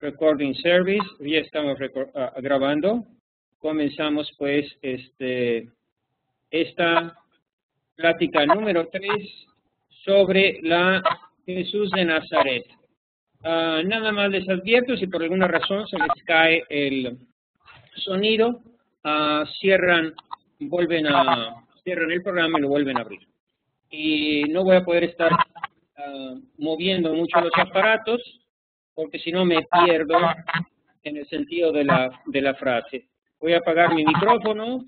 recording service. Ya estamos grabando. Comenzamos pues esta plática número 3 sobre la Jesús de Nazaret. Nada más les advierto, si por alguna razón se les cae el sonido, cierran el programa y lo vuelven a abrir. Y no voy a poder estar moviendo mucho los aparatos, porque si no me pierdo en el sentido de la frase. Voy a apagar mi micrófono,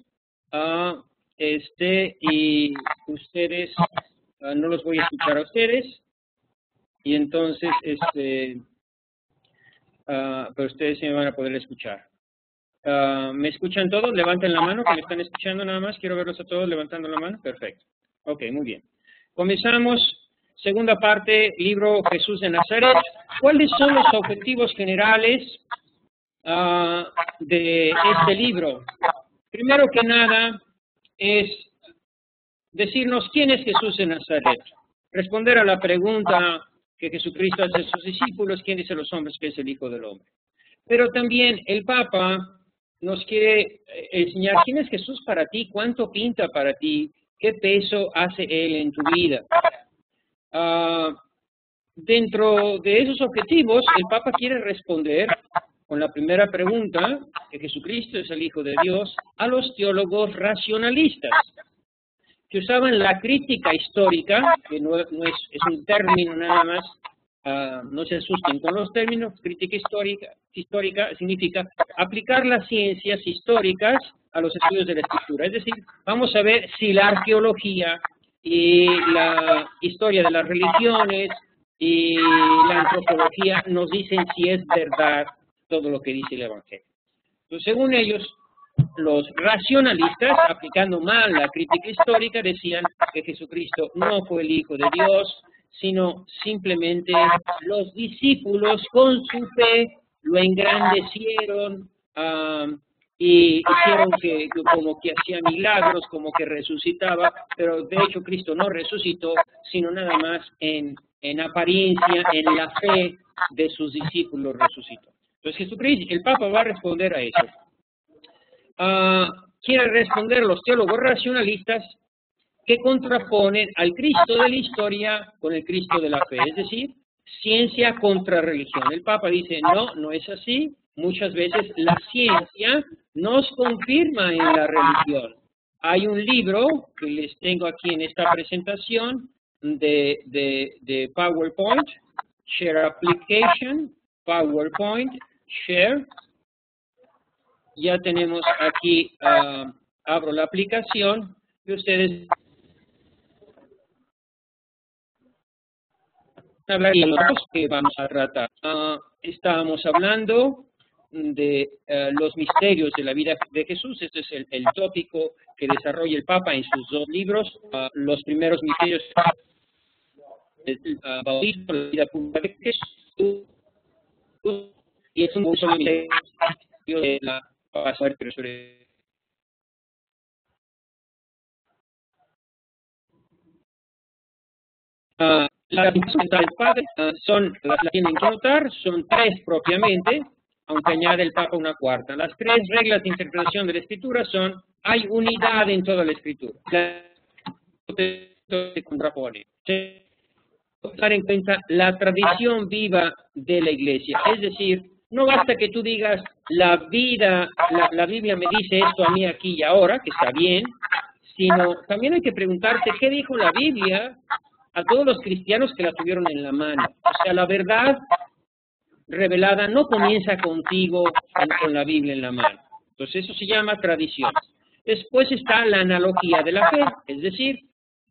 y ustedes, no los voy a escuchar a ustedes, y entonces, pero ustedes sí me van a poder escuchar. ¿Me escuchan todos? Levanten la mano, que me están escuchando nada más. Quiero verlos a todos levantando la mano. Perfecto. Ok, muy bien. Comenzamos. Segunda parte, libro Jesús de Nazaret. ¿Cuáles son los objetivos generales de este libro? Primero que nada, es decirnos quién es Jesús de Nazaret. Responder a la pregunta que Jesucristo hace a sus discípulos, ¿quién dice los hombres que es el Hijo del Hombre? Pero también el Papa nos quiere enseñar quién es Jesús para ti, cuánto pinta para ti, qué peso hace Él en tu vida. Dentro de esos objetivos, el Papa quiere responder con la primera pregunta, que Jesucristo es el Hijo de Dios, a los teólogos racionalistas, que usaban la crítica histórica, que no es un término nada más, no se asusten con los términos. Crítica histórica significa aplicar las ciencias históricas a los estudios de la Escritura. Es decir, vamos a ver si la arqueología y la historia de las religiones y la antropología nos dicen si es verdad todo lo que dice el Evangelio. Entonces, según ellos, los racionalistas, aplicando mal la crítica histórica, decían que Jesucristo no fue el Hijo de Dios, sino simplemente los discípulos con su fe lo engrandecieron y hicieron que como que hacía milagros, como que resucitaba, pero de hecho Cristo no resucitó, sino nada más en apariencia, en la fe de sus discípulos resucitó. Entonces Jesucristo, el Papa va a responder a eso. Quiere responder a los teólogos racionalistas que contraponen al Cristo de la historia con el Cristo de la fe, es decir, ciencia contra religión. El Papa dice, no es así. Muchas veces la ciencia nos confirma en la religión. Hay un libro que les tengo aquí en esta presentación de PowerPoint, Share Application, PowerPoint, Share. Ya tenemos aquí, abro la aplicación y ustedes hablar de los que vamos a tratar. Estábamos hablando de los misterios de la vida de Jesús. Este es el tópico que desarrolla el Papa en sus 2 libros. Los primeros misterios del bautismo, la vida pública de Jesús, y es un solo misterio de la pasar sobre las instrucciones del Padre las tienen que notar, son 3 propiamente, aunque añade el Papa una cuarta. Las 3 reglas de interpretación de la Escritura son: hay unidad en toda la Escritura. Se contrapone. Dar en cuenta la tradición viva de la Iglesia, es decir, no basta que tú digas la Biblia me dice esto a mí aquí y ahora, que está bien, sino también hay que preguntarte qué dijo la Biblia a todos los cristianos que la tuvieron en la mano. O sea, la verdad revelada no comienza contigo con la Biblia en la mano. Entonces eso se llama tradición. Después está la analogía de la fe, es decir,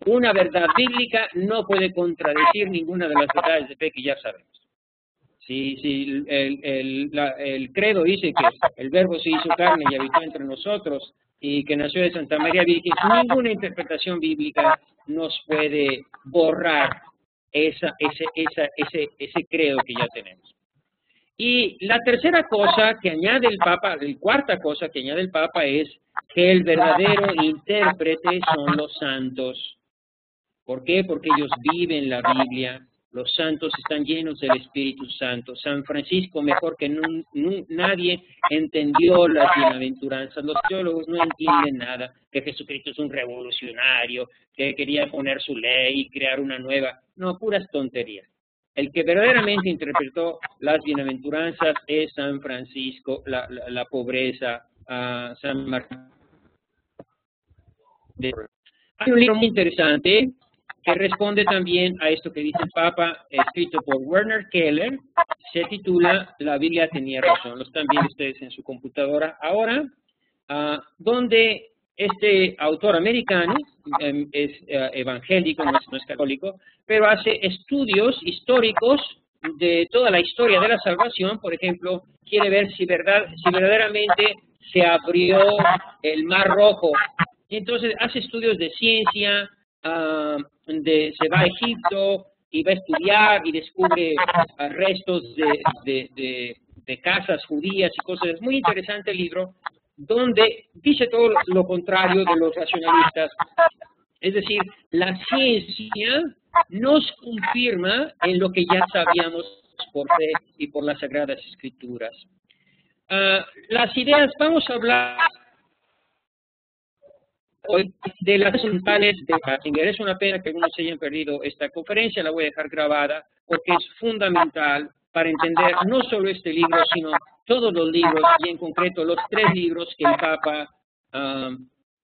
una verdad bíblica no puede contradecir ninguna de las verdades de fe que ya sabemos. Si el credo dice que el Verbo se hizo carne y habitó entre nosotros y que nació de Santa María Virgen, ninguna interpretación bíblica nos puede borrar ese credo que ya tenemos. Y la tercera cosa que añade el Papa, la cuarta cosa que añade el Papa es que el verdadero intérprete son los santos. ¿Por qué? Porque ellos viven la Biblia, Los santos están llenos del Espíritu Santo. San Francisco, mejor que nadie, entendió las bienaventuranzas. Los teólogos no entienden nada, que Jesucristo es un revolucionario, que quería poner su ley y crear una nueva. No, puras tonterías. El que verdaderamente interpretó las bienaventuranzas es San Francisco, la pobreza, San Martín. Hay un libro muy interesante que responde también a esto que dice el Papa, escrito por Werner Keller, se titula La Biblia tenía razón. Lo están viendo ustedes en su computadora ahora, donde este autor americano es evangélico, no es católico, pero hace estudios históricos de toda la historia de la salvación. Por ejemplo, quiere ver si verdaderamente se abrió el Mar Rojo. Y entonces hace estudios de ciencia, se va a Egipto y va a estudiar y descubre restos de casas judías y cosas. Es muy interesante el libro, donde dice todo lo contrario de los racionalistas. Es decir, la ciencia nos confirma en lo que ya sabíamos por fe y por las Sagradas Escrituras. Las ideas, vamos a hablar hoy de las fundamentales de Ratzinger. Es una pena que algunos se hayan perdido esta conferencia, la voy a dejar grabada, porque es fundamental para entender no solo este libro, sino todos los libros, y en concreto los 3 libros que el Papa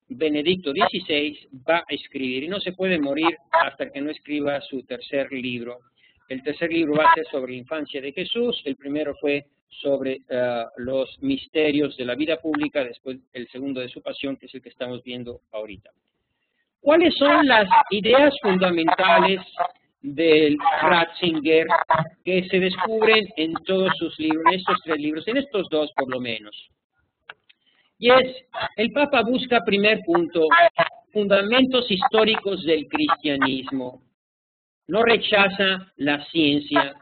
Benedicto XVI va a escribir. Y no se puede morir hasta que no escriba su tercer libro. El tercer libro va a ser sobre la infancia de Jesús, el primero fue sobre los misterios de la vida pública, después el segundo de su pasión, que es el que estamos viendo ahorita. ¿Cuáles son las ideas fundamentales del Ratzinger que se descubren en todos sus libros, en estos 3 libros, en estos 2 por lo menos? Y es, el Papa busca, primer punto, fundamentos históricos del cristianismo. No rechaza la ciencia.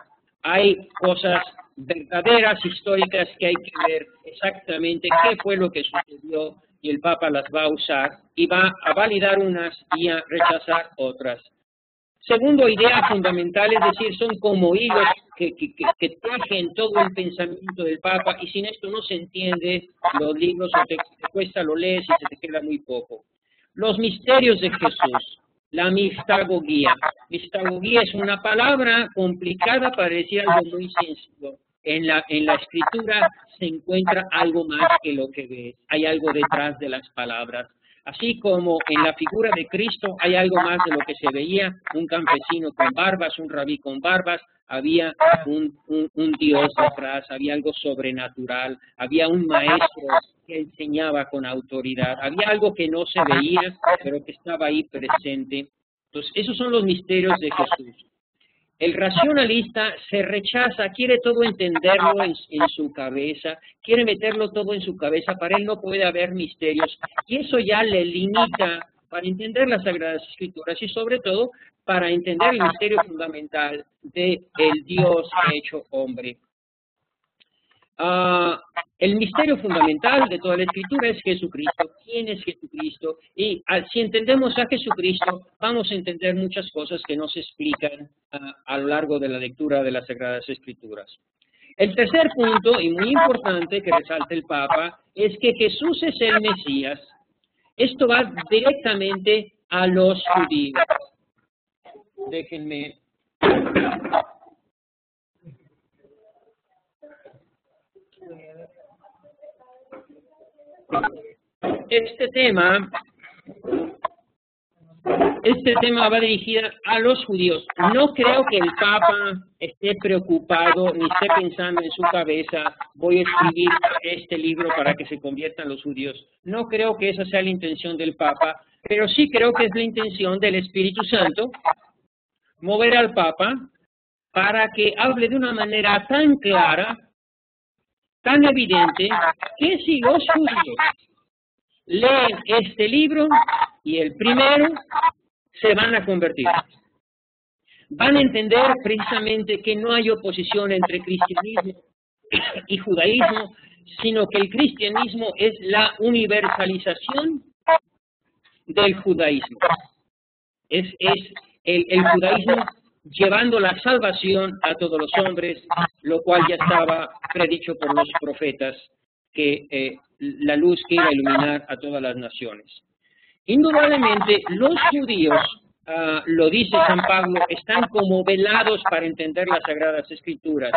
Hay cosas verdaderas, históricas, que hay que ver exactamente qué fue lo que sucedió, y el Papa las va a usar y va a validar unas y a rechazar otras. Segundo, idea fundamental, es decir, son como hilos que tejen todo el pensamiento del Papa, y sin esto no se entiende los libros, o te cuesta, lo lees y se te queda muy poco. Los misterios de Jesús. La mistagogía. Mistagogía es una palabra complicada para decir algo muy sencillo. En la escritura se encuentra algo más que lo que ves. Hay algo detrás de las palabras. Así como en la figura de Cristo hay algo más de lo que se veía, un campesino con barbas, un rabí con barbas, había un Dios detrás, había algo sobrenatural, había un maestro que enseñaba con autoridad, había algo que no se veía, pero que estaba ahí presente. Entonces, esos son los misterios de Jesús. El racionalista se rechaza, quiere todo entenderlo en su cabeza, quiere meterlo todo en su cabeza, para él no puede haber misterios, y eso ya le limita para entender las Sagradas Escrituras y sobre todo para entender el misterio fundamental de el Dios hecho hombre. El misterio fundamental de toda la Escritura es Jesucristo. ¿Quién es Jesucristo? Y si entendemos a Jesucristo, vamos a entender muchas cosas que no se explican a lo largo de la lectura de las Sagradas Escrituras. El tercer punto, y muy importante que resalta el Papa, es que Jesús es el Mesías. Esto va directamente a los judíos. Déjenme... Este tema va dirigido a los judíos. No creo que el Papa esté preocupado ni esté pensando en su cabeza, voy a escribir este libro para que se conviertan los judíos. No creo que esa sea la intención del Papa, pero sí creo que es la intención del Espíritu Santo mover al Papa para que hable de una manera tan clara, tan evidente, que si los judíos leen este libro y el primero, se van a convertir. Van a entender precisamente que no hay oposición entre cristianismo y judaísmo, sino que el cristianismo es la universalización del judaísmo. El judaísmo llevando la salvación a todos los hombres, lo cual ya estaba predicho por los profetas, que la luz que iba a iluminar a todas las naciones. Indudablemente, los judíos, lo dice San Pablo, están como velados para entender las Sagradas Escrituras,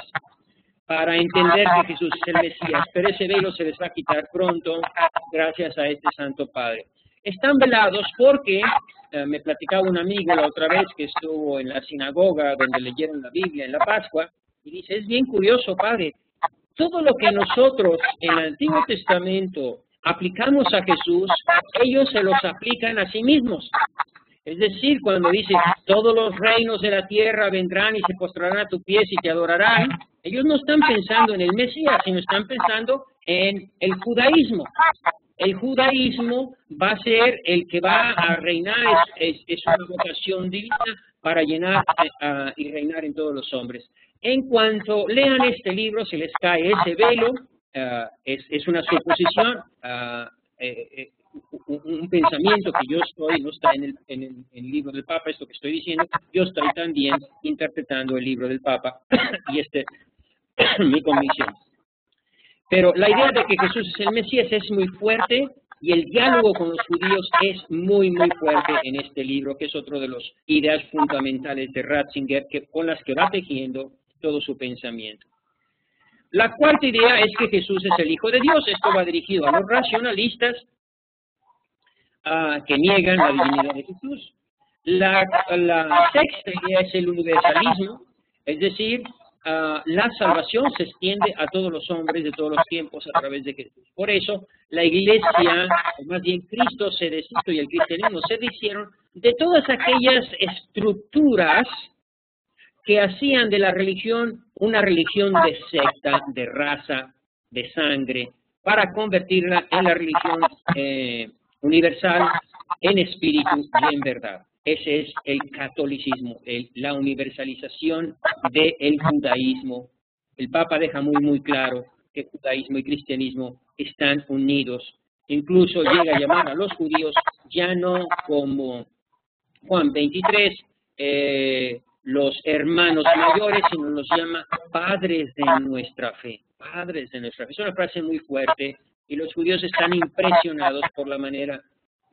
para entender que Jesús es el Mesías, pero ese velo se les va a quitar pronto gracias a este Santo Padre. Están velados porque, me platicaba un amigo la otra vez que estuvo en la sinagoga donde leyeron la Biblia en la Pascua, y dice, es bien curioso, Padre, todo lo que nosotros en el Antiguo Testamento aplicamos a Jesús, ellos se los aplican a sí mismos. Es decir, cuando dice, todos los reinos de la tierra vendrán y se postrarán a tus pies y te adorarán, ellos no están pensando en el Mesías, sino están pensando en el judaísmo. El judaísmo va a ser el que va a reinar, es una vocación divina para llenar y reinar en todos los hombres. En cuanto lean este libro, se les cae ese velo, es una suposición, un pensamiento que yo estoy, no está en el libro del Papa, esto que estoy diciendo, yo estoy también interpretando el libro del Papa y mi convicción. Pero la idea de que Jesús es el Mesías es muy fuerte y el diálogo con los judíos es muy, muy fuerte en este libro, que es otro de las ideas fundamentales de Ratzinger, con las que va tejiendo todo su pensamiento. La cuarta idea es que Jesús es el Hijo de Dios. Esto va dirigido a los racionalistas que niegan la divinidad de Jesús. La sexta idea es el universalismo, es decir, la salvación se extiende a todos los hombres de todos los tiempos a través de Jesús. Por eso, la Iglesia, o más bien Cristo se deshizo y el cristianismo se deshicieron de todas aquellas estructuras que hacían de la religión una religión de secta, de raza, de sangre, para convertirla en la religión universal, en espíritu y en verdad. Ese es el catolicismo, la universalización del judaísmo. El Papa deja muy, muy claro que judaísmo y cristianismo están unidos. Incluso llega a llamar a los judíos ya no como Juan 23, los hermanos mayores, sino los llama padres de nuestra fe. Padres de nuestra fe. Es una frase muy fuerte y los judíos están impresionados por la manera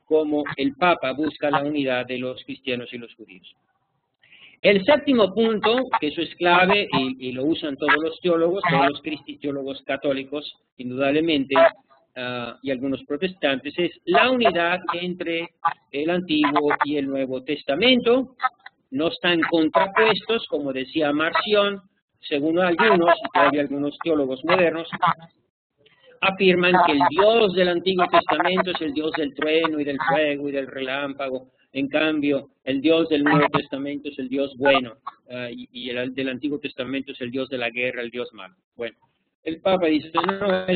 como el Papa busca la unidad de los cristianos y los judíos. El séptimo punto, que eso es clave y lo usan todos los teólogos católicos, indudablemente, y algunos protestantes, es la unidad entre el Antiguo y el Nuevo Testamento. No están contrapuestos, como decía Marción, según algunos, y todavía algunos teólogos modernos, afirman que el Dios del Antiguo Testamento es el Dios del trueno y del fuego y del relámpago. En cambio, el Dios del Nuevo Testamento es el Dios bueno, y el del Antiguo Testamento es el Dios de la guerra, el Dios malo. Bueno, el Papa dice, no,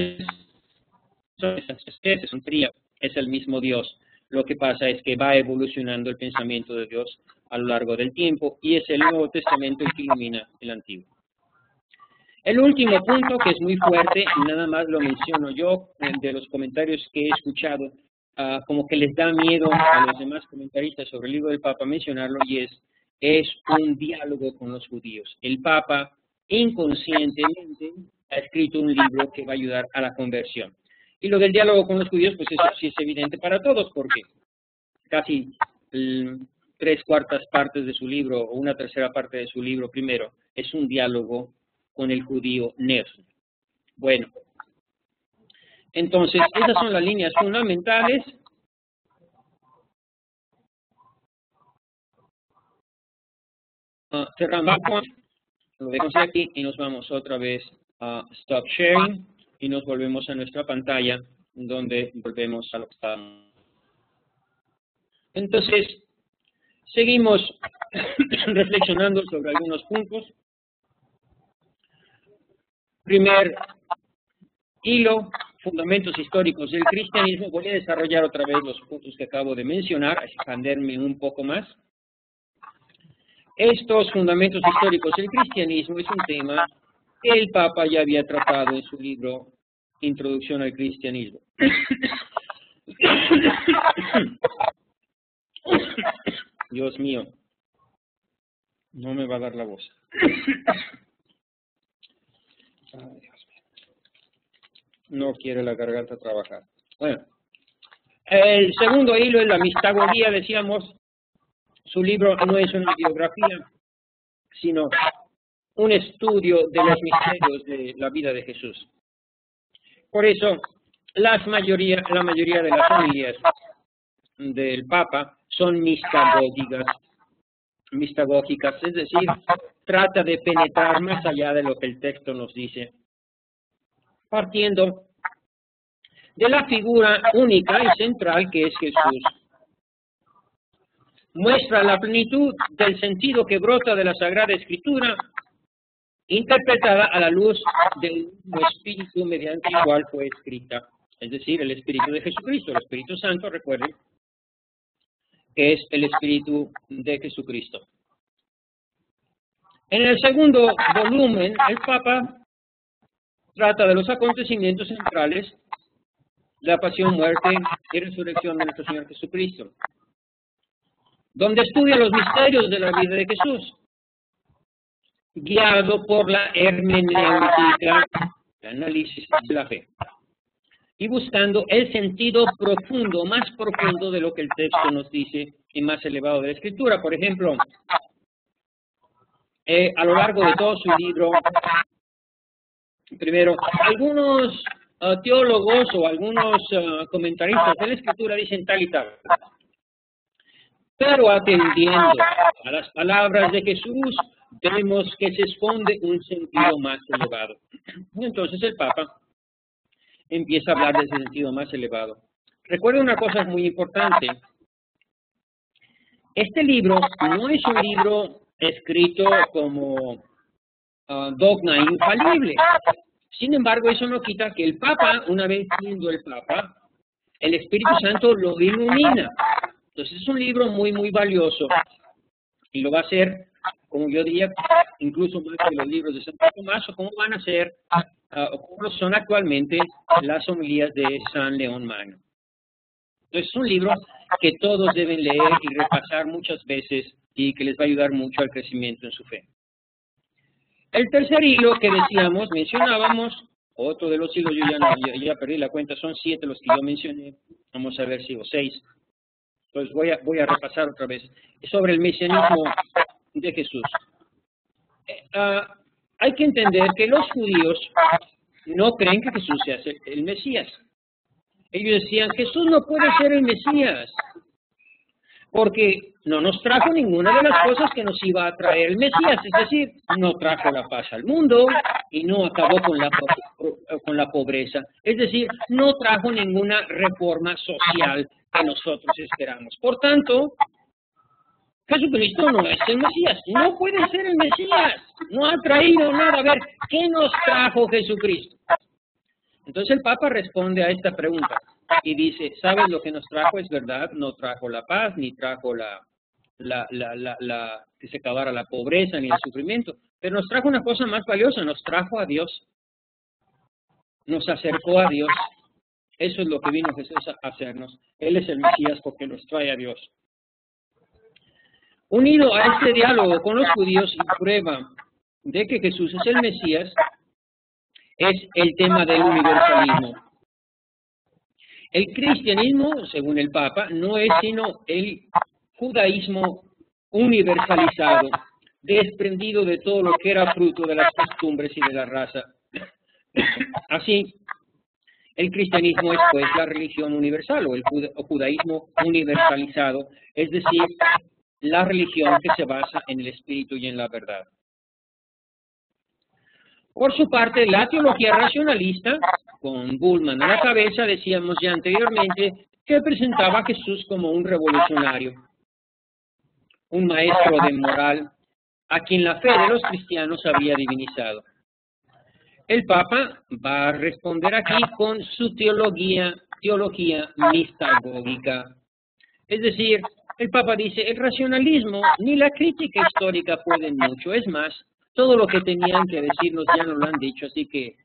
es un trío, es el mismo Dios. Lo que pasa es que va evolucionando el pensamiento de Dios a lo largo del tiempo, y es el Nuevo Testamento el que ilumina el Antiguo. El último punto, que es muy fuerte, y nada más lo menciono yo, de los comentarios que he escuchado, como que les da miedo a los demás comentaristas sobre el libro del Papa mencionarlo, y es un diálogo con los judíos. El Papa inconscientemente ha escrito un libro que va a ayudar a la conversión. Y lo del diálogo con los judíos, pues eso sí es evidente para todos, porque casi 3/4 partes de su libro, o 1/3 parte de su libro primero, es un diálogo con el judío Nerso. Bueno, entonces, esas son las líneas fundamentales. Cerramos, lo dejamos aquí y nos vamos otra vez a Stop Sharing y nos volvemos a nuestra pantalla donde volvemos a lo que estábamos. Entonces, seguimos reflexionando sobre algunos puntos. Primer hilo, fundamentos históricos del cristianismo. Voy a desarrollar otra vez los puntos que acabo de mencionar, expanderme un poco más. Estos fundamentos históricos del cristianismo es un tema que el Papa ya había tratado en su libro Introducción al Cristianismo. Dios mío. No me va a dar la voz. Ay, Dios mío. No quiere la garganta trabajar. Bueno, el segundo hilo es la mistagogía, decíamos. Su libro no es una biografía, sino un estudio de los misterios de la vida de Jesús. Por eso, la mayoría de las homilías del Papa son mistagógicas, es decir, trata de penetrar más allá de lo que el texto nos dice, partiendo de la figura única y central que es Jesús. Muestra la plenitud del sentido que brota de la Sagrada Escritura, interpretada a la luz del Espíritu mediante el cual fue escrita, es decir, el Espíritu de Jesucristo. El Espíritu Santo, recuerden, que es el Espíritu de Jesucristo. En el segundo volumen, el Papa trata de los acontecimientos centrales de la pasión, muerte y resurrección de nuestro Señor Jesucristo, donde estudia los misterios de la vida de Jesús, guiado por la hermenéutica, el análisis de la fe, y buscando el sentido profundo, más profundo de lo que el texto nos dice y más elevado de la Escritura. Por ejemplo, a lo largo de todo su libro, primero, algunos teólogos o algunos comentaristas de la Escritura dicen tal y tal, pero atendiendo a las palabras de Jesús, vemos que se esconde un sentido más elevado. Entonces el Papa empieza a hablar de ese sentido más elevado. Recuerda una cosa muy importante. Este libro no es un libro escrito como dogma infalible. Sin embargo, eso no quita que el Papa, una vez siendo el Papa, el Espíritu Santo lo ilumina. Entonces es un libro muy, muy valioso. Y lo va a hacer, como yo diría, incluso más que los libros de Santo Tomás, o como van a ser, o como son actualmente las homilías de San León Magno. Entonces es un libro que todos deben leer y repasar muchas veces y que les va a ayudar mucho al crecimiento en su fe. El tercer hilo que decíamos, mencionábamos, otro de los hilos, ya perdí la cuenta, son 7 los que yo mencioné, vamos a ver si o 6. Entonces voy a repasar otra vez sobre el mesianismo de Jesús. Hay que entender que los judíos no creen que Jesús sea el Mesías. Ellos decían, Jesús no puede ser el Mesías, porque no nos trajo ninguna de las cosas que nos iba a traer el Mesías, es decir, no trajo la paz al mundo y no acabó con la pobreza, es decir, no trajo ninguna reforma social que nosotros esperamos. Por tanto, Jesucristo no es el Mesías, no puede ser el Mesías, no ha traído nada. A ver, ¿qué nos trajo Jesucristo? Entonces el Papa responde a esta pregunta y dice, ¿sabes lo que nos trajo? Es verdad, no trajo la paz, ni trajo que se acabara la pobreza, ni el sufrimiento, pero nos trajo una cosa más valiosa, nos trajo a Dios, nos acercó a Dios. Eso es lo que vino Jesús a hacernos. Él es el Mesías porque nos trae a Dios. Unido a este diálogo con los judíos y prueba de que Jesús es el Mesías, es el tema del universalismo. El cristianismo, según el Papa, no es sino el judaísmo universalizado, desprendido de todo lo que era fruto de las costumbres y de la raza. Así, el cristianismo es pues la religión universal o el judaísmo universalizado, es decir, la religión que se basa en el espíritu y en la verdad. Por su parte, la teología racionalista, con Bultmann a la cabeza, decíamos ya anteriormente, que presentaba a Jesús como un revolucionario, un maestro de moral, a quien la fe de los cristianos había divinizado. El Papa va a responder aquí con su teología mistagógica. Es decir, el Papa dice, el racionalismo ni la crítica histórica pueden mucho, es más, todo lo que tenían que decirnos ya nos lo han dicho, así que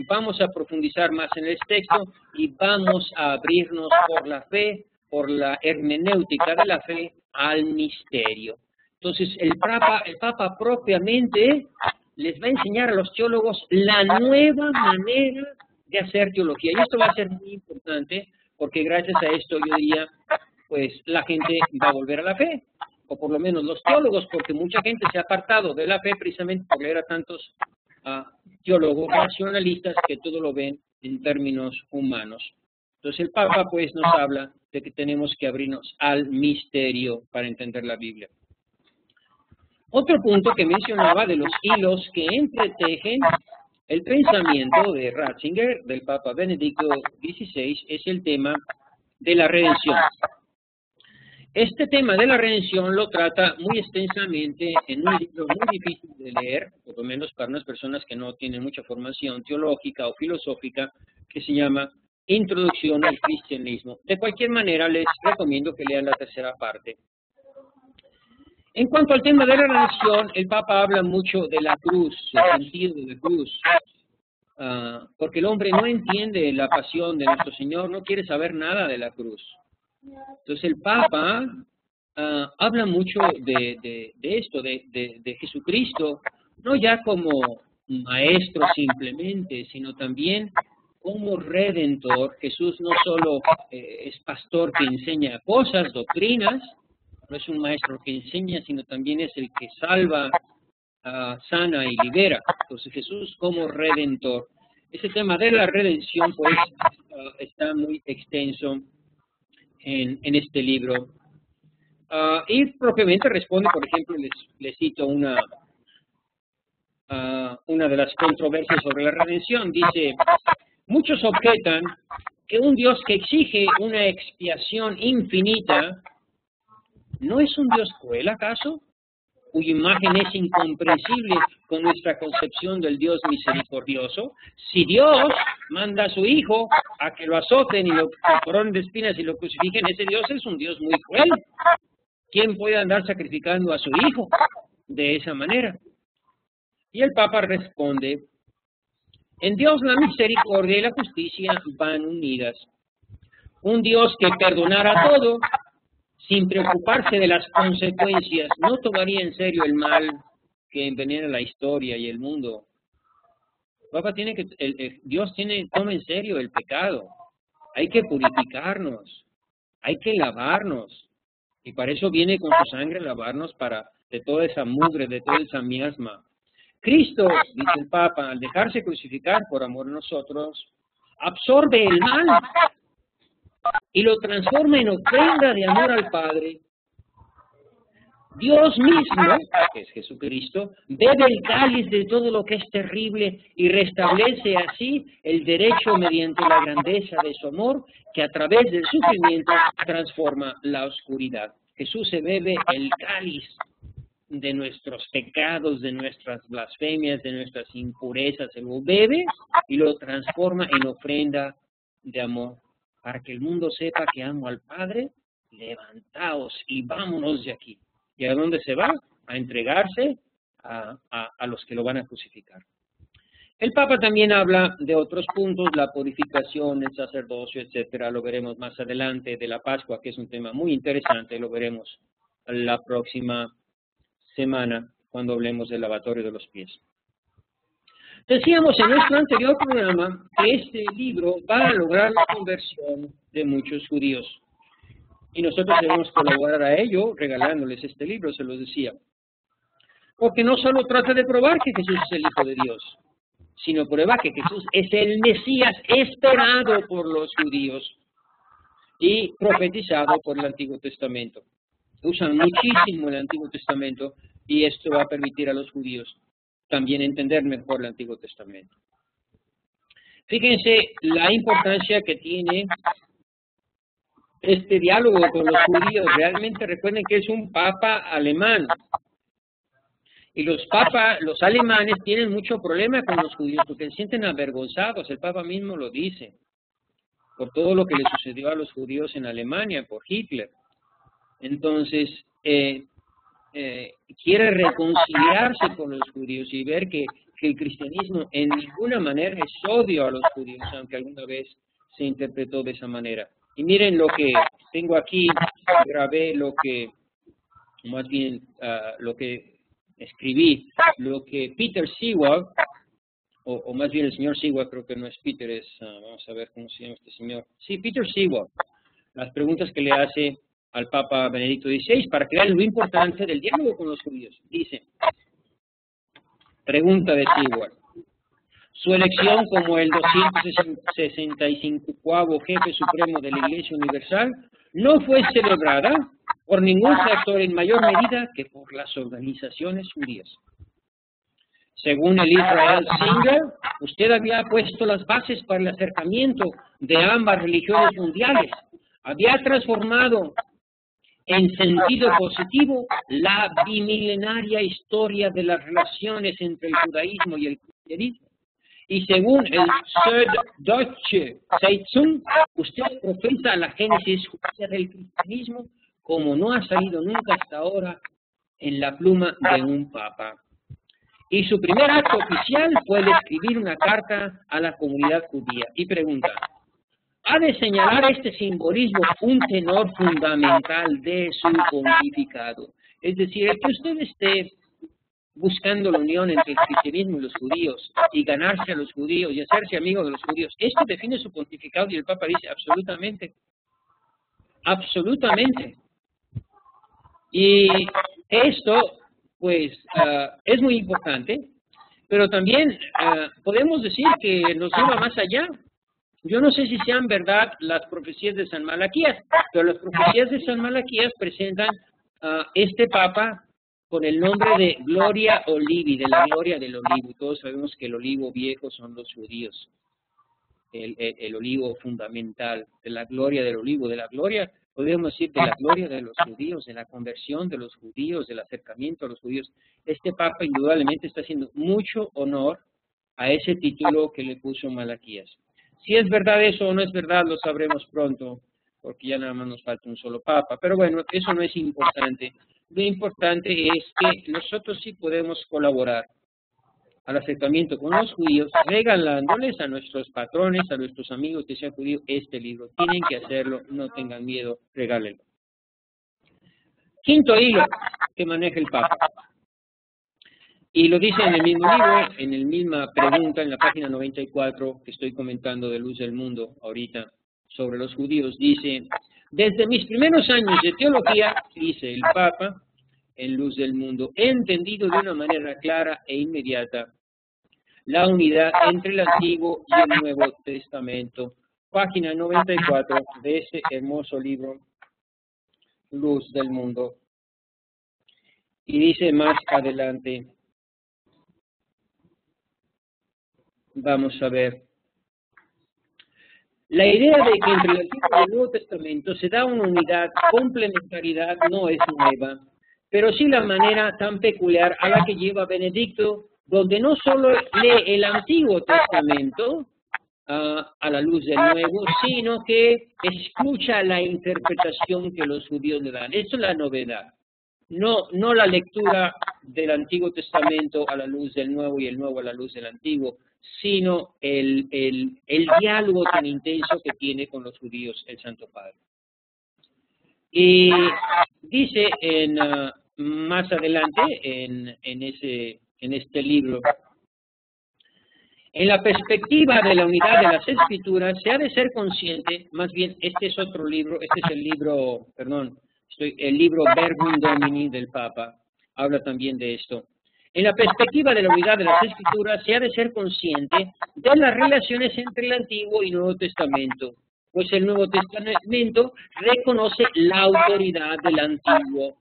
vamos a profundizar más en el texto y vamos a abrirnos por la fe, por la hermenéutica de la fe, al misterio. Entonces, el Papa propiamente les va a enseñar a los teólogos la nueva manera de hacer teología. Y esto va a ser muy importante porque gracias a esto, yo diría, pues la gente va a volver a la fe, o por lo menos los teólogos, porque mucha gente se ha apartado de la fe precisamente por leer a tantos teólogos racionalistas que todo lo ven en términos humanos. Entonces el Papa pues nos habla de que tenemos que abrirnos al misterio para entender la Biblia. Otro punto que mencionaba de los hilos que entretejen el pensamiento de Ratzinger, del Papa Benedicto XVI, es el tema de la redención. Este tema de la redención lo trata muy extensamente en un libro muy difícil de leer, por lo menos para unas personas que no tienen mucha formación teológica o filosófica, que se llama Introducción al Cristianismo. De cualquier manera, les recomiendo que lean la tercera parte. En cuanto al tema de la redención, el Papa habla mucho de la cruz, el sentido de la cruz, porque el hombre no entiende la pasión de nuestro Señor, no quiere saber nada de la cruz. Entonces el Papa habla mucho de esto, de Jesucristo, no ya como maestro simplemente, sino también como redentor. Jesús no solo es pastor que enseña cosas, doctrinas, no es un maestro que enseña, sino también es el que salva, sana y libera. Entonces Jesús como redentor. Ese tema de la redención pues está muy extenso en este libro. Y propiamente responde, por ejemplo, les cito una de las controversias sobre la redención. Dice, muchos objetan que un Dios que exige una expiación infinita, ¿no es un Dios cruel acaso? Cuya imagen es incomprensible con nuestra concepción del Dios misericordioso. Si Dios manda a su Hijo a que lo azoten y lo coronen de espinas y lo crucifiquen, ese Dios es un Dios muy cruel. ¿Quién puede andar sacrificando a su Hijo de esa manera? Y el Papa responde, en Dios la misericordia y la justicia van unidas. Un Dios que perdonara todo, sin preocuparse de las consecuencias, no tomaría en serio el mal que envenena la historia y el mundo. Papá Dios toma en serio el pecado. Hay que purificarnos, hay que lavarnos. Y para eso viene con su sangre lavarnos de toda esa mugre, de toda esa miasma. Cristo, dice el Papa, al dejarse crucificar por amor a nosotros, absorbe el mal y lo transforma en ofrenda de amor al Padre. Dios mismo, que es Jesucristo, bebe el cáliz de todo lo que es terrible y restablece así el derecho mediante la grandeza de su amor, que a través del sufrimiento transforma la oscuridad. Jesús se bebe el cáliz de nuestros pecados, de nuestras blasfemias, de nuestras impurezas, se lo bebe y lo transforma en ofrenda de amor. Para que el mundo sepa que amo al Padre, levantaos y vámonos de aquí. ¿Y a dónde se va? A entregarse a los que lo van a crucificar. El Papa también habla de otros puntos, la purificación, el sacerdocio, etcétera. Lo veremos más adelante, de la Pascua, que es un tema muy interesante, lo veremos la próxima semana cuando hablemos del lavatorio de los pies. Decíamos en nuestro anterior programa que este libro va a lograr la conversión de muchos judíos. Y nosotros debemos colaborar a ello regalándoles este libro, se los decía. Porque no solo trata de probar que Jesús es el Hijo de Dios, sino prueba que Jesús es el Mesías esperado por los judíos y profetizado por el Antiguo Testamento. Usan muchísimo el Antiguo Testamento y esto va a permitir a los judíos también entender mejor el Antiguo Testamento. Fíjense la importancia que tiene este diálogo con los judíos. Realmente recuerden que es un papa alemán. Y los alemanes tienen mucho problema con los judíos porque se sienten avergonzados. El papa mismo lo dice. Por todo lo que le sucedió a los judíos en Alemania, por Hitler. Entonces, quiere reconciliarse con los judíos y ver que el cristianismo en ninguna manera es odio a los judíos, aunque alguna vez se interpretó de esa manera. Y miren lo que tengo aquí, grabé lo que más bien lo que escribí, lo que Peter Seward, o más bien el señor Seward, creo que no es Peter, es, vamos a ver cómo se llama este señor. Sí, Peter Seward, las preguntas que le hace al Papa Benedicto XVI para que vean lo importante del diálogo con los judíos. Dice, pregunta de Seward, su elección como el 265º jefe supremo de la Iglesia Universal no fue celebrada por ningún sector en mayor medida que por las organizaciones judías. Según el Israel Singer, usted había puesto las bases para el acercamiento de ambas religiones mundiales. Había transformado en sentido positivo la bimilenaria historia de las relaciones entre el judaísmo y el cristianismo. Y según el Süddeutsche Zeitung, usted profesa la génesis judía del cristianismo como no ha salido nunca hasta ahora en la pluma de un papa. Y su primer acto oficial fue el escribir una carta a la comunidad judía. Y pregunta, ¿ha de señalar este simbolismo un tenor fundamental de su pontificado? Es decir, el que usted esté buscando la unión entre el cristianismo y los judíos, y ganarse a los judíos, y hacerse amigo de los judíos, ¿esto define su pontificado? Y el Papa dice, absolutamente. Absolutamente. Y esto, pues, es muy importante, pero también podemos decir que nos lleva más allá. Yo no sé si sean verdad las profecías de San Malaquías, pero las profecías de San Malaquías presentan a este Papa con el nombre de Gloria Olivi, de la gloria del olivo. Y todos sabemos que el olivo viejo son los judíos, el olivo fundamental, de la gloria del olivo, de la gloria, podemos decir, de la gloria de los judíos, de la conversión de los judíos, del acercamiento a los judíos. Este Papa indudablemente está haciendo mucho honor a ese título que le puso Malaquías. Si es verdad eso o no es verdad, lo sabremos pronto, porque ya nada más nos falta un solo Papa. Pero bueno, eso no es importante. Lo importante es que nosotros sí podemos colaborar al acercamiento con los judíos, regalándoles a nuestros patrones, a nuestros amigos que sean judíos, este libro. Tienen que hacerlo, no tengan miedo, regálenlo. Quinto hilo que maneja el Papa. Y lo dice en el mismo libro, en la misma pregunta, en la página 94, que estoy comentando de Luz del Mundo ahorita, sobre los judíos, dice, desde mis primeros años de teología, dice el Papa, en Luz del Mundo, he entendido de una manera clara e inmediata la unidad entre el Antiguo y el Nuevo Testamento. Página 94 de ese hermoso libro, Luz del Mundo. Y dice más adelante, vamos a ver, la idea de que entre el Antiguo y el Nuevo Testamento se da una unidad, complementariedad, no es nueva, pero sí la manera tan peculiar a la que lleva Benedicto, donde no solo lee el Antiguo Testamento a la luz del Nuevo, sino que escucha la interpretación que los judíos le dan. Eso es la novedad. No la lectura del Antiguo Testamento a la luz del Nuevo y el Nuevo a la luz del Antiguo, sino el diálogo tan intenso que tiene con los judíos el Santo Padre. Y dice más adelante en este libro, en la perspectiva de la unidad de las Escrituras se ha de ser consciente, más bien este es otro libro, este es el libro, el libro Verbum Domini del Papa, habla también de esto. En la perspectiva de la unidad de las Escrituras se ha de ser consciente de las relaciones entre el Antiguo y Nuevo Testamento, pues el Nuevo Testamento reconoce la autoridad del Antiguo.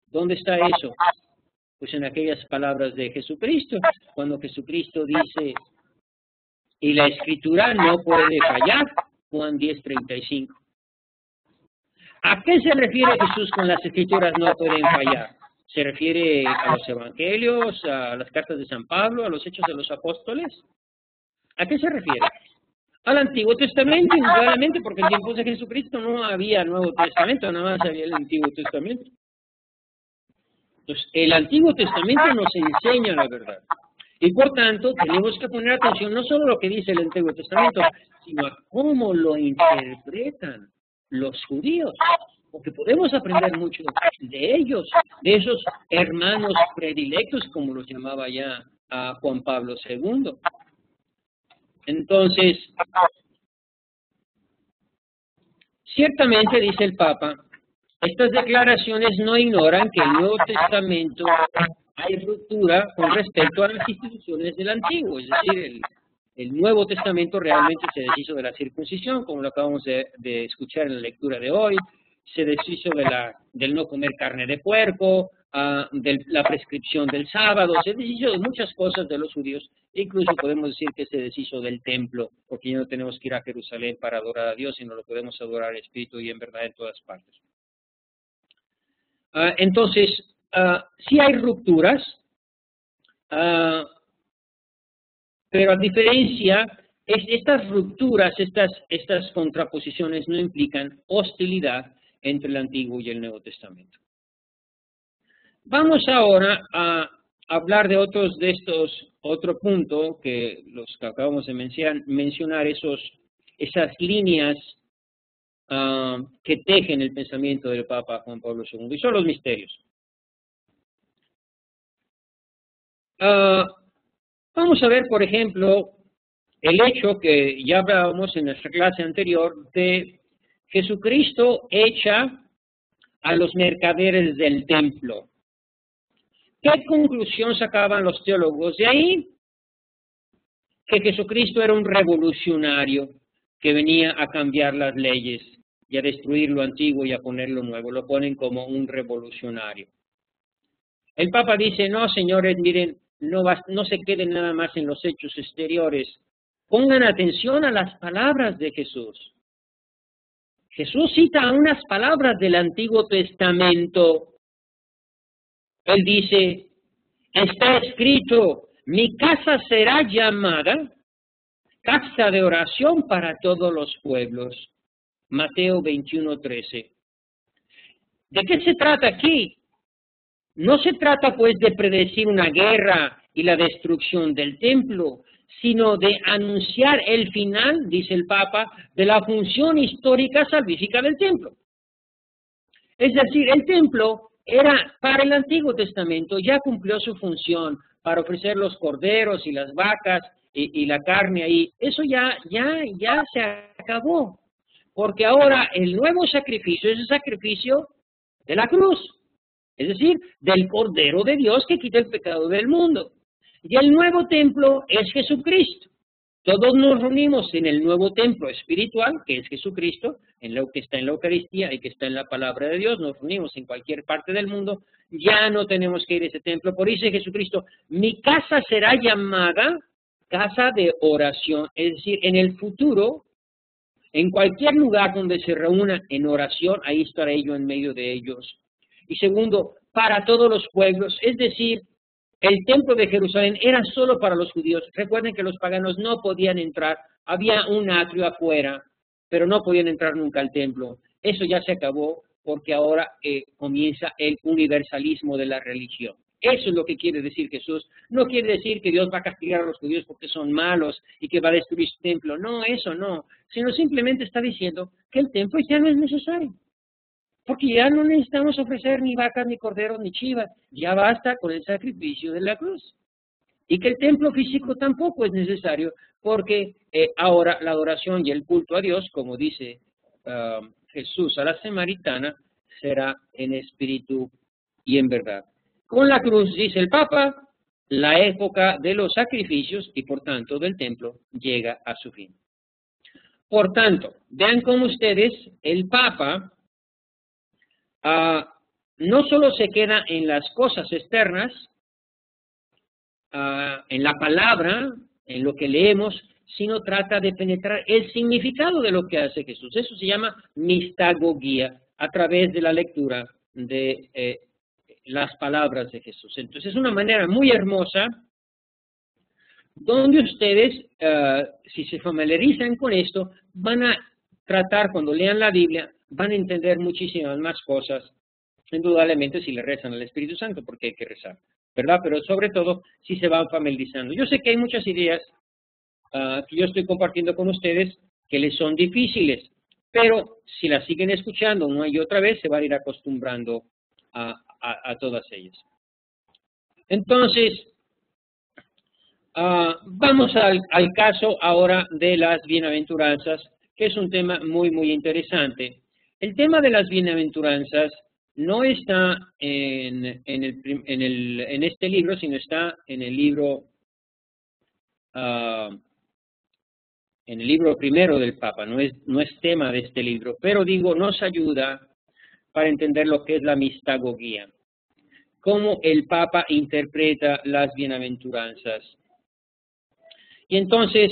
¿Dónde está eso? Pues en aquellas palabras de Jesucristo, cuando Jesucristo dice, y la Escritura no puede fallar, Juan 10:35. ¿A qué se refiere Jesús con las Escrituras no pueden fallar? ¿Se refiere a los Evangelios, a las cartas de San Pablo, a los Hechos de los Apóstoles? ¿A qué se refiere? Al Antiguo Testamento, indudablemente, porque en tiempos de Jesucristo no había Nuevo Testamento, nada más había el Antiguo Testamento. Entonces, el Antiguo Testamento nos enseña la verdad. Y por tanto, tenemos que poner atención no solo a lo que dice el Antiguo Testamento, sino a cómo lo interpretan los judíos. porque podemos aprender mucho de ellos, de esos hermanos predilectos, como los llamaba ya a Juan Pablo II. Entonces, ciertamente, dice el Papa, estas declaraciones no ignoran que en el Nuevo Testamento hay ruptura con respecto a las instituciones del Antiguo, es decir, el Nuevo Testamento realmente se deshizo de la circuncisión, como lo acabamos de escuchar en la lectura de hoy, se deshizo del no comer carne de puerco, de la prescripción del sábado, se deshizo de muchas cosas de los judíos, incluso podemos decir que se deshizo del templo, porque ya no tenemos que ir a Jerusalén para adorar a Dios, sino lo podemos adorar en espíritu y en verdad en todas partes. Entonces, sí hay rupturas, pero a diferencia, estas rupturas, estas contraposiciones no implican hostilidad entre el Antiguo y el Nuevo Testamento. Vamos ahora a hablar de otro punto que los que acabamos de mencionar, esas líneas que tejen el pensamiento del Papa Juan Pablo II, y son los misterios. Vamos a ver, por ejemplo, el hecho que ya hablábamos en nuestra clase anterior de Jesucristo echa a los mercaderes del templo. ¿Qué conclusión sacaban los teólogos de ahí? Que Jesucristo era un revolucionario que venía a cambiar las leyes y a destruir lo antiguo y a poner lo nuevo. Lo ponen como un revolucionario. El Papa dice, no, señores, miren, no se queden nada más en los hechos exteriores. Pongan atención a las palabras de Jesús. Jesús cita unas palabras del Antiguo Testamento. Él dice, está escrito, mi casa será llamada casa de oración para todos los pueblos. Mateo 21:13. ¿De qué se trata aquí? No se trata pues de predecir una guerra y la destrucción del templo, sino de anunciar el final, dice el Papa, de la función histórica salvífica del templo. Es decir, el templo era para el Antiguo Testamento, ya cumplió su función para ofrecer los corderos y las vacas y la carne ahí. Eso ya se acabó, porque ahora el nuevo sacrificio es el sacrificio de la cruz, es decir, del Cordero de Dios que quita el pecado del mundo. Y el nuevo templo es Jesucristo. Todos nos reunimos en el nuevo templo espiritual, que es Jesucristo, en lo que está en la Eucaristía y que está en la palabra de Dios. Nos reunimos en cualquier parte del mundo. Ya no tenemos que ir a ese templo. Por eso dice Jesucristo, mi casa será llamada casa de oración. Es decir, en el futuro, en cualquier lugar donde se reúnan en oración, ahí estaré yo en medio de ellos. Y segundo, para todos los pueblos, es decir, el templo de Jerusalén era solo para los judíos. Recuerden que los paganos no podían entrar. Había un atrio afuera, pero no podían entrar nunca al templo. Eso ya se acabó porque ahora comienza el universalismo de la religión. Eso es lo que quiere decir Jesús. No quiere decir que Dios va a castigar a los judíos porque son malos y que va a destruir su templo. No, eso no. Sino simplemente está diciendo que el templo ya no es necesario. Porque ya no necesitamos ofrecer ni vacas, ni corderos, ni chivas. Ya basta con el sacrificio de la cruz. Y que el templo físico tampoco es necesario, porque ahora la adoración y el culto a Dios, como dice Jesús a la samaritana, será en espíritu y en verdad. Con la cruz, dice el Papa, la época de los sacrificios y por tanto del templo llega a su fin. Por tanto, vean cómo ustedes, el Papa no solo se queda en las cosas externas, en la palabra, en lo que leemos, sino trata de penetrar el significado de lo que hace Jesús. Eso se llama mistagogía, a través de la lectura de las palabras de Jesús. Entonces es una manera muy hermosa donde ustedes, si se familiarizan con esto, van a tratar, cuando lean la Biblia, van a entender muchísimas más cosas, indudablemente si le rezan al Espíritu Santo, porque hay que rezar, ¿verdad? Pero sobre todo si se van familiarizando. Yo sé que hay muchas ideas que yo estoy compartiendo con ustedes que les son difíciles, pero si la siguen escuchando una y otra vez, se van a ir acostumbrando a todas ellas. Entonces, vamos al caso ahora de las bienaventuranzas, que es un tema muy, muy interesante. El tema de las bienaventuranzas no está en este libro, sino está en el libro primero del Papa, no es tema de este libro, pero digo, nos ayuda para entender lo que es la mistagogía, cómo el Papa interpreta las bienaventuranzas. Y entonces,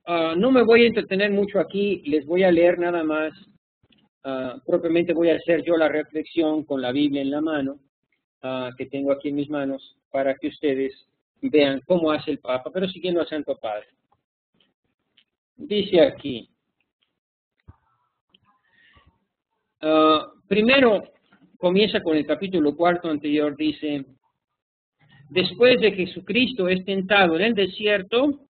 no me voy a entretener mucho aquí, les voy a leer nada más, propiamente voy a hacer yo la reflexión con la Biblia en la mano, que tengo aquí en mis manos, para que ustedes vean cómo hace el Papa, pero siguiendo al Santo Padre. Dice aquí, primero comienza con el capítulo 4 anterior, dice, después de que Jesucristo es tentado en el desierto,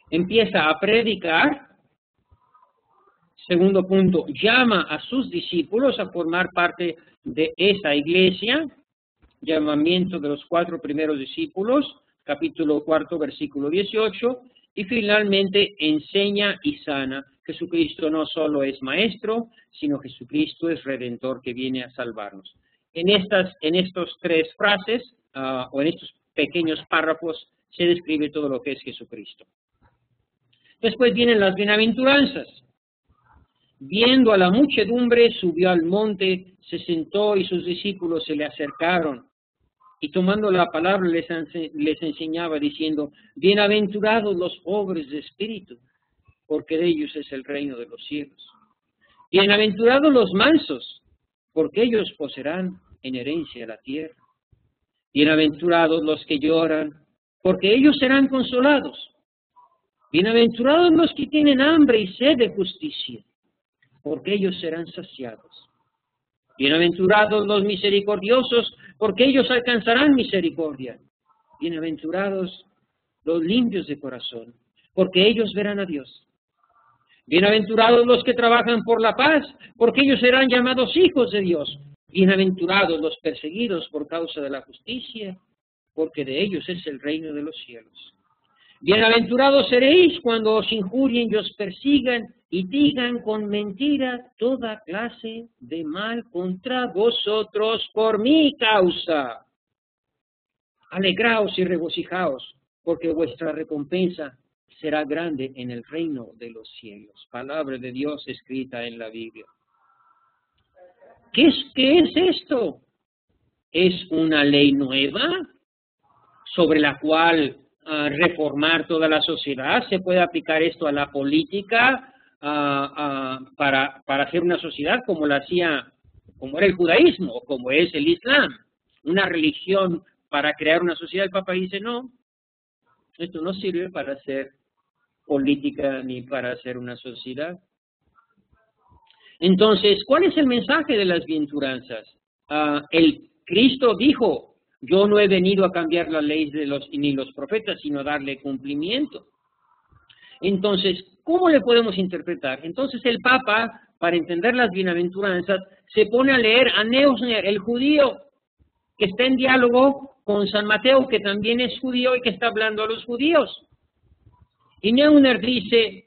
empieza a predicar. Segundo punto, llama a sus discípulos a formar parte de esa iglesia, llamamiento de los 4 primeros discípulos, capítulo 4, versículo 18, y finalmente enseña y sana. Jesucristo no solo es maestro, sino Jesucristo es redentor que viene a salvarnos. En estos 3 frases, o en estos pequeños párrafos, se describe todo lo que es Jesucristo. Después vienen las bienaventuranzas. Viendo a la muchedumbre, subió al monte, se sentó y sus discípulos se le acercaron. Y tomando la palabra les enseñaba diciendo, bienaventurados los pobres de espíritu, porque de ellos es el reino de los cielos. Bienaventurados los mansos, porque ellos poseerán en herencia la tierra. Bienaventurados los que lloran, porque ellos serán consolados. Bienaventurados los que tienen hambre y sed de justicia, porque ellos serán saciados. Bienaventurados los misericordiosos, porque ellos alcanzarán misericordia. Bienaventurados los limpios de corazón, porque ellos verán a Dios. Bienaventurados los que trabajan por la paz, porque ellos serán llamados hijos de Dios. Bienaventurados los perseguidos por causa de la justicia, porque de ellos es el reino de los cielos. Bienaventurados seréis cuando os injurien y os persigan y digan con mentira toda clase de mal contra vosotros por mi causa. Alegraos y regocijaos, porque vuestra recompensa será grande en el reino de los cielos. Palabra de Dios escrita en la Biblia. ¿Qué es esto? ¿Es una ley nueva sobre la cual reformar toda la sociedad? ¿Se puede aplicar esto a la política para hacer una sociedad como era el judaísmo o como es el Islam? Una religión para crear una sociedad. El Papa dice, no, esto no sirve para hacer política ni para hacer una sociedad. Entonces, ¿cuál es el mensaje de las bienaventuranzas? El Cristo dijo, yo no he venido a cambiar la ley ni los profetas, sino a darle cumplimiento. Entonces, ¿cómo le podemos interpretar? Entonces el Papa, para entender las bienaventuranzas, se pone a leer a Neusner, el judío, que está en diálogo con San Mateo, que también es judío y que está hablando a los judíos. Y Neusner dice,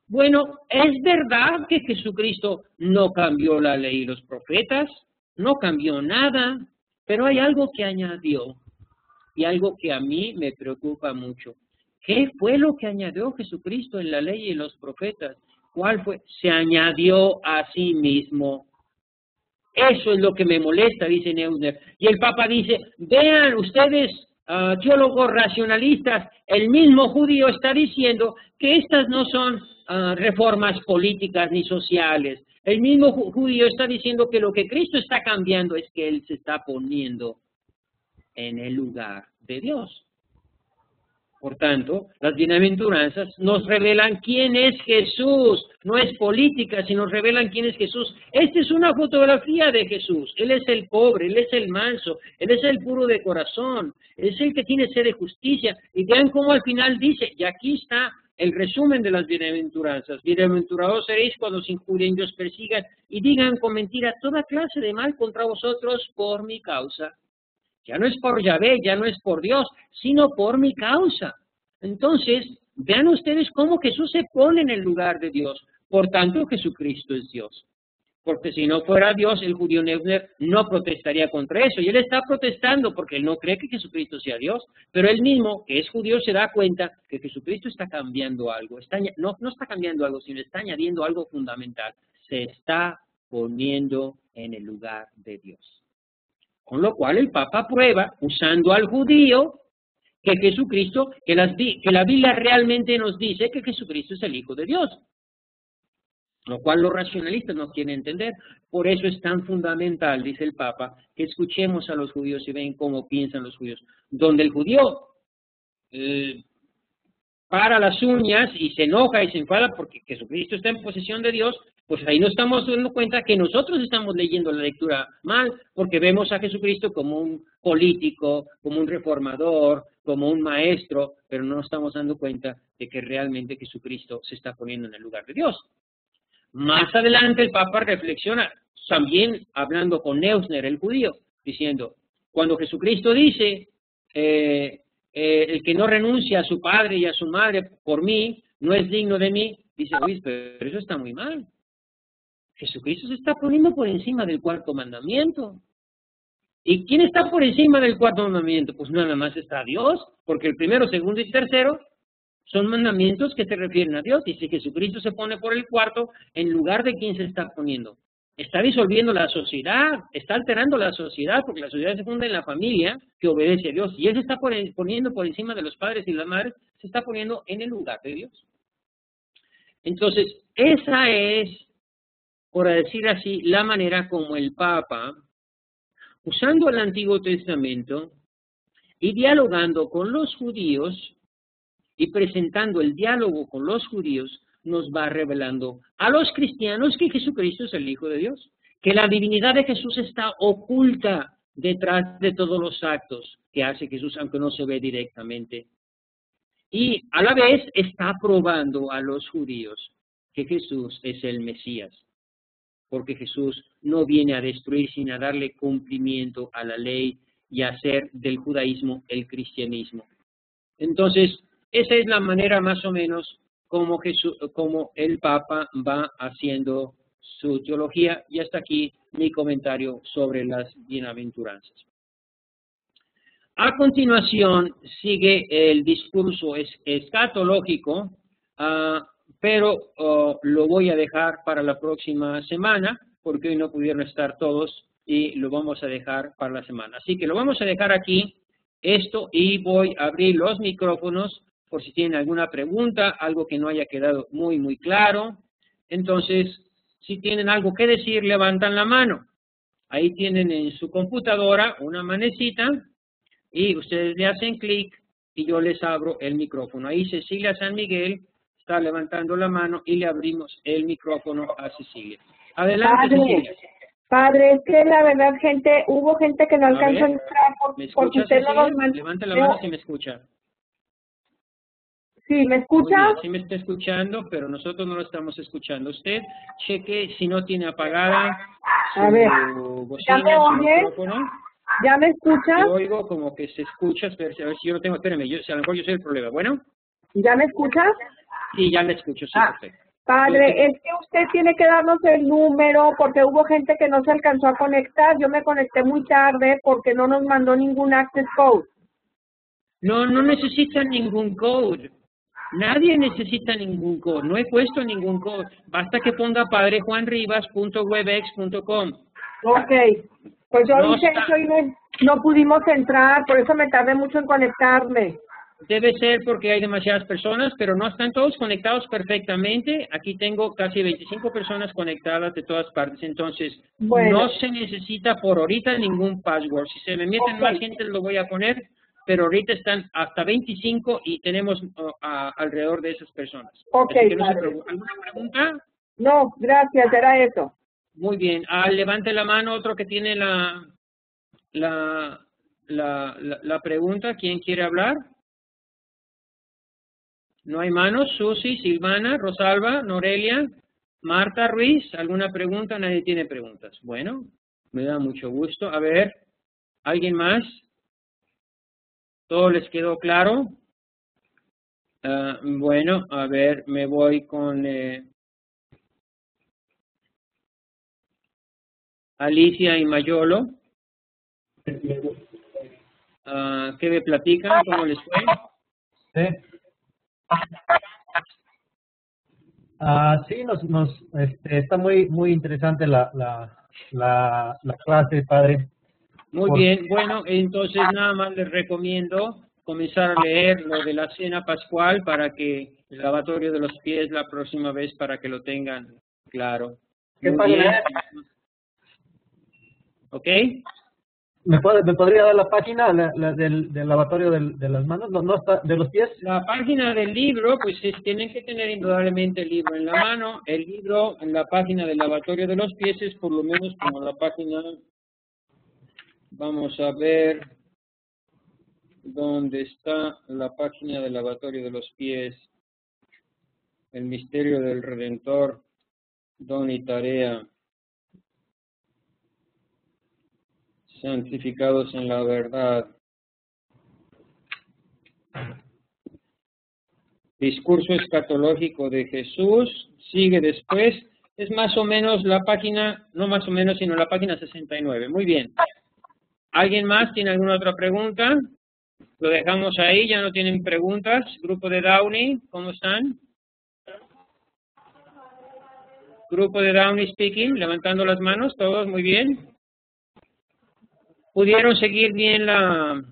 bueno, es verdad que Jesucristo no cambió la ley y los profetas, no cambió nada, pero hay algo que añadió y algo que a mí me preocupa mucho. ¿Qué fue lo que añadió Jesucristo en la ley y los profetas? ¿Cuál fue? Se añadió a sí mismo. Eso es lo que me molesta, dice Neusner. Y el Papa dice, vean ustedes, teólogos racionalistas, el mismo judío está diciendo que estas no son reformas políticas ni sociales. El mismo judío está diciendo que lo que Cristo está cambiando es que Él se está poniendo en el lugar de Dios. Por tanto, las bienaventuranzas nos revelan quién es Jesús. No es política, sino revelan quién es Jesús. Esta es una fotografía de Jesús. Él es el pobre, Él es el manso, Él es el puro de corazón, Él es el que tiene sed de justicia. Y vean cómo al final dice, y aquí está el resumen de las bienaventuranzas. Bienaventurados seréis cuando os injurien y os persigan y digan con mentira toda clase de mal contra vosotros por mi causa. Ya no es por Yahvé, ya no es por Dios, sino por mi causa. Entonces, vean ustedes cómo Jesús se pone en el lugar de Dios. Por tanto, Jesucristo es Dios. Porque si no fuera Dios, el judío Neusner no protestaría contra eso. Y él está protestando porque él no cree que Jesucristo sea Dios. Pero él mismo, que es judío, se da cuenta que Jesucristo está cambiando algo. No está cambiando algo, sino está añadiendo algo fundamental. Se está poniendo en el lugar de Dios. Con lo cual el Papa prueba, usando al judío, que Jesucristo, que la Biblia realmente nos dice que Jesucristo es el Hijo de Dios. Lo cual los racionalistas no quieren entender. Por eso es tan fundamental, dice el Papa, que escuchemos a los judíos y ven cómo piensan los judíos. Donde el judío para las uñas y se enoja y se enfada porque Jesucristo está en posesión de Dios, pues ahí nos estamos dando cuenta que nosotros estamos leyendo la lectura mal, porque vemos a Jesucristo como un político, como un reformador, como un maestro, pero no nos estamos dando cuenta de que realmente Jesucristo se está poniendo en el lugar de Dios. Más adelante el Papa reflexiona, también hablando con Neusner, el judío, diciendo, cuando Jesucristo dice, el que no renuncia a su padre y a su madre por mí, no es digno de mí, dice, oye, pero eso está muy mal. Jesucristo se está poniendo por encima del cuarto mandamiento. ¿Y quién está por encima del cuarto mandamiento? Pues nada más está Dios, porque el primero, segundo y tercero son mandamientos que se refieren a Dios. Y si Jesucristo se pone por el cuarto, en lugar de quién se está poniendo, está disolviendo la sociedad, está alterando la sociedad, porque la sociedad se funda en la familia que obedece a Dios. Y Él se está poniendo por encima de los padres y las madres, se está poniendo en el lugar de Dios. Entonces, esa es, por decir así, la manera como el Papa, usando el Antiguo Testamento y dialogando con los judíos y presentando el diálogo con los judíos, nos va revelando a los cristianos que Jesucristo es el Hijo de Dios, que la divinidad de Jesús está oculta detrás de todos los actos que hace Jesús, aunque no se ve directamente. Y a la vez está probando a los judíos que Jesús es el Mesías, porque Jesús no viene a destruir, sino a darle cumplimiento a la ley y a hacer del judaísmo el cristianismo. Entonces, esa es la manera más o menos como el Papa va haciendo su teología, y hasta aquí mi comentario sobre las bienaventuranzas. A continuación sigue el discurso escatológico, pero lo voy a dejar para la próxima semana, porque hoy no pudieron estar todos y lo vamos a dejar para la semana. Así que lo vamos a dejar aquí, esto, y voy a abrir los micrófonos por si tienen alguna pregunta, algo que no haya quedado muy claro. Entonces, si tienen algo que decir, levantan la mano. Ahí tienen en su computadora una manecita y ustedes le hacen clic y yo les abro el micrófono. Ahí Cecilia San Miguel está levantando la mano y le abrimos el micrófono a Cecilia. Adelante, Cecilia. Padre, es que la verdad, hubo gente que no alcanzó a entrar porque usted no nos mandó. Levanta la mano si me escucha. Sí, ¿me escucha? Sí me está escuchando, pero nosotros no lo estamos escuchando. Usted cheque si no tiene apagada su bocina, ¿ya me oye? Micrófono. ¿Ya me escucha? Te oigo como que se escucha, a ver si yo no tengo, espérame, a lo mejor yo soy el problema. Bueno. ¿Ya me escucha? Sí, ya le escucho, sí, perfecto. Padre, es que usted tiene que darnos el número porque hubo gente que no se alcanzó a conectar. Yo me conecté muy tarde porque no nos mandó ningún access code. No necesitan ningún code. Nadie necesita ningún code. No he puesto ningún code. Basta que ponga padrejuanribas.webex.com. Ok. Pues yo hice eso y no pudimos entrar, por eso me tardé mucho en conectarme. Debe ser porque hay demasiadas personas, pero no están todos conectados perfectamente. Aquí tengo casi 25 personas conectadas de todas partes, entonces no se necesita por ahorita ningún password. Si se me meten más gente lo voy a poner, pero ahorita están hasta 25 y tenemos alrededor de esas personas. Ok, así que no se preocupe. ¿Alguna pregunta? No, gracias, era eso. Muy bien. Levante la mano otro que tiene la pregunta. ¿Quién quiere hablar? No hay manos. Susi, Silvana, Rosalba, Norelia, Marta, Ruiz. ¿Alguna pregunta? Nadie tiene preguntas. Bueno, me da mucho gusto. A ver, ¿alguien más? ¿Todo les quedó claro? Bueno, a ver, me voy con Alicia y Mayolo. ¿Qué me platican? ¿Cómo les fue? Sí. Sí, está muy interesante la clase, padre. Muy bien, bueno, entonces nada más les recomiendo comenzar a leer lo de la cena pascual para que el lavatorio de los pies la próxima vez para que lo tengan claro. ¿Qué Muy página bien. es? ¿Ok? ¿Me podría dar la página del lavatorio de las manos? No está, de los pies. La página del libro, pues tienen que tener indudablemente el libro en la mano. El libro en la página del lavatorio de los pies es por lo menos como la página, vamos a ver dónde está la página del lavatorio de los pies. El misterio del Redentor, don y tarea. Santificados en la verdad. Discurso escatológico de Jesús, sigue después, es más o menos la página, no más o menos, sino la página 69. Muy bien. ¿Alguien más tiene alguna otra pregunta? Lo dejamos ahí, ya no tienen preguntas. Grupo de Downey, ¿cómo están? Grupo de Downey Speaking, levantando las manos, todos muy bien. ¿Pudieron seguir bien la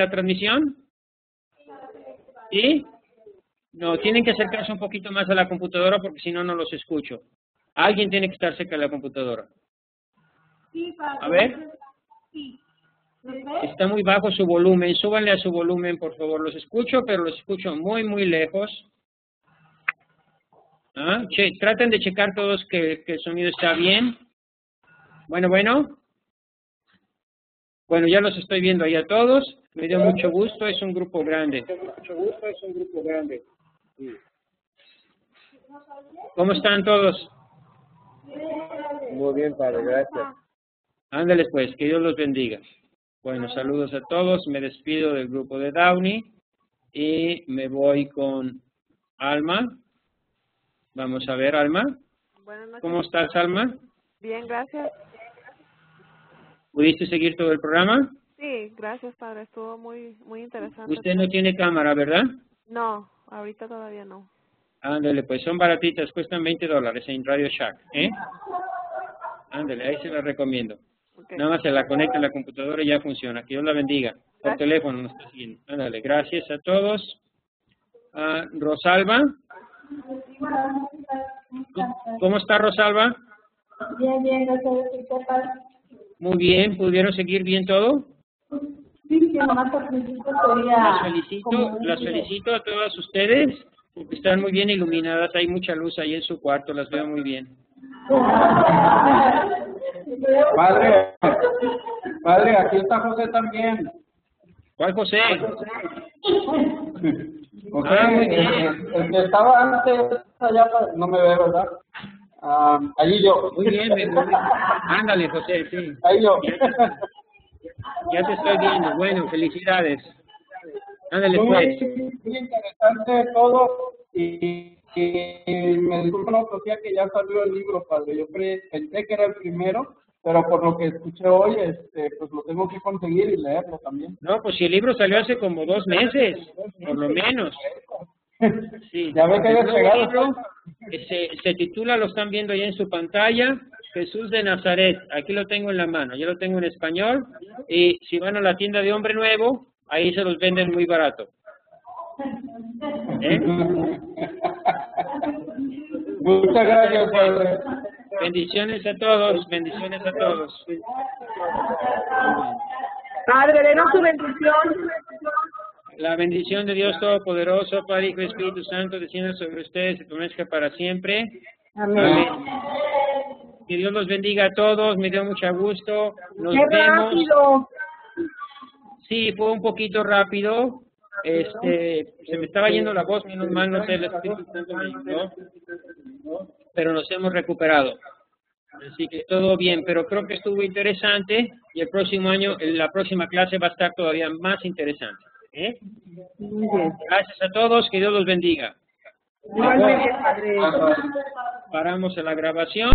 transmisión? ¿Sí? No, tienen que acercarse un poquito más a la computadora porque si no, no los escucho. Alguien tiene que estar cerca de la computadora. A ver. Está muy bajo su volumen. Súbanle a su volumen, por favor. Los escucho, pero los escucho muy, muy lejos. Traten de checar todos que el sonido está bien. Bueno. Bueno, ya los estoy viendo ahí a todos. Me dio mucho gusto. Es un grupo grande. ¿Cómo están todos? Muy bien, padre, gracias. Ándales pues, que Dios los bendiga. Bueno, saludos a todos. Me despido del grupo de Downey y me voy con Alma. Vamos a ver, Alma. Buenas noches. ¿Cómo estás, Alma? Bien, gracias. ¿Pudiste seguir todo el programa? Sí, gracias, padre. Estuvo muy interesante. Usted no tiene cámara, ¿verdad? No, ahorita todavía no. Ándale, pues son baratitas, cuestan $20 en Radio Shack, ¿eh? Ándale, ahí se la recomiendo. Okay. Nada más se la conecta a la computadora y ya funciona. Que Dios la bendiga. Por teléfono nos está siguiendo. Ándale, gracias a todos. Rosalba. ¿Cómo está Rosalba? Bien, gracias. Muy bien, ¿pudieron seguir bien todo? Sí, nomás al principio sería... Las felicito a todas ustedes, porque están muy bien iluminadas, hay mucha luz ahí en su cuarto, las veo muy bien. Padre, aquí está José también. ¿Cuál José? José, muy bien. el que estaba antes allá, no me ve, ¿verdad? Allí yo. Muy bien, ándale José, sí. Ahí yo. Ya te estoy viendo, bueno, felicidades. Ándale Muy pues. interesante todo y me disculpo la ocasión que ya salió el libro, padre. Yo pensé que era el primero, pero por lo que escuché hoy, pues lo tengo que conseguir y leerlo también. No, pues si el libro salió hace como 2 meses, por lo menos. Sí. Ya ve que El despegado. libro se titula, lo están viendo ahí en su pantalla, Jesús de Nazaret. Aquí lo tengo en la mano, yo lo tengo en español. Y si van a la tienda de Hombre Nuevo, ahí se los venden muy barato. Muchas gracias, padre. Bendiciones a todos, bendiciones a todos. Padre, denos su bendición. La bendición de Dios Todopoderoso, Padre, Hijo y Espíritu Santo, descienda sobre ustedes y permanezca para siempre. Amén. Que Dios los bendiga a todos, me dio mucho gusto. Nos ¡Qué vemos. rápido! Sí, fue un poquito rápido, Se me estaba yendo la voz, menos mal, no sé, el Espíritu Santo me ayudó, pero nos hemos recuperado. Así que todo bien, pero creo que estuvo interesante y el próximo año, la próxima clase va a estar todavía más interesante. Gracias a todos, que Dios los bendiga. Igualmente, padre. Paramos en la grabación.